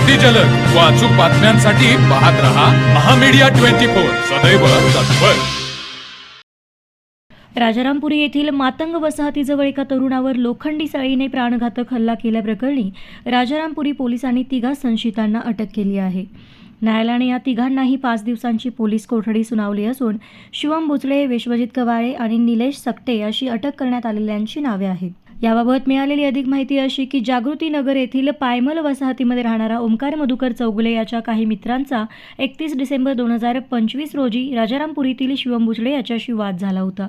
अति जलद व अचूक बातम्यांसाठी पाहत रहा महामीडिया 24 सदैव तत्पर। राजारामपुरी येथील मातंग वसाहतीजवळ एका तरुणावर लोखंडी सळीने प्राणघातक हल्ला केल्याप्रकरणी राजारामपुरी पोलिसांनी 3 संशयितांना अटक केली आहे। न्यायालयाने या तिघांनाही 5 दिवसांची पोलीस कोठडी सुनावली असून शिवम बुचडे, विश्वजित कवाळे आणि निलेश सकटे अशी अटक करण्यात आलेल्यांची नावे आहेत। याबाबत मिळालेली अधिक माहिती अशी की जागृती नगर येथील पायमल वसाहतीमध्ये राहणारा ओमकार मधुकर चौगुले याच्या काही मित्रांचा 31 डिसेंबर 2025 रोजी राजारामपुरीतील शिवम बुचडे याच्याशी वाद झाला होता।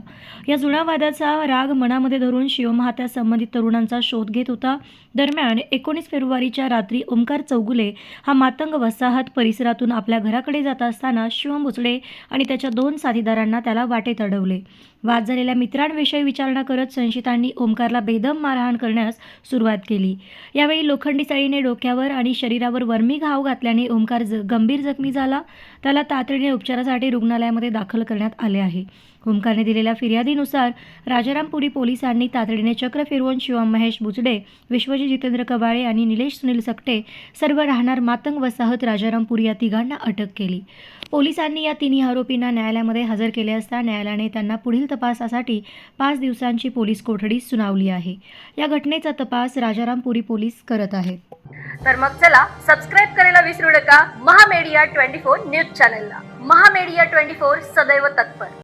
या जुन्या वादाचा राग मनामध्ये धरून शिवम हा त्या संबंधित तरुणांचा शोध घेत होता। दरम्यान 19 फेब्रुवारीच्या रात्री ओमकार चौगुले हा मातंग वसाहत परिसरातून आपल्या घराकडे जात असताना शिवम बुचडे आणि त्याच्या 2 साथीदारांना त्याला वाटेत अडवले। वाद झालेल्या मित्रांविषयी विचारणा करत संशयितांनी ओमकारला बेदम मारहाण करण्यास सुरुवात केली। यावेळी लोखंडी सळीने डोक्यावर आणि शरीरावर वर्मी घाव घातल्याने ओमकार गंभीर जखमी झाला। त्याला तातडीने उपचारासाठी रुग्णालयामध्ये दाखल करण्यात आले आहे। ओमकारने दिलेल्या फिर्यादीनुसार राजारामपुरी पोलिसांनी तातडीने चक्र फिरवून शिवम महेश बुचडे, विश्वजित जितेंद्र कवाळे आणि निलेश सुनील सकटे सर्व राहणार मातंग वसाहत राजारामपुरी या तिघांना अटक केली। पोलिसांनी या 3 आरोपींना न्यायालयामध्ये हजर केले असता न्यायालयाने त्यांना पुढील तपासासाठी 5 दिवसांची पोलीस कोठडी सुनावली आहे। या घटनेचा तपास राजारामपुरी पोलीस करत आहेत। तर मग चला सबस्क्राइब करायला विसरू नका महामीडिया 24 न्यूज चॅनलला। महामीडिया 24 सदैव तत्पर।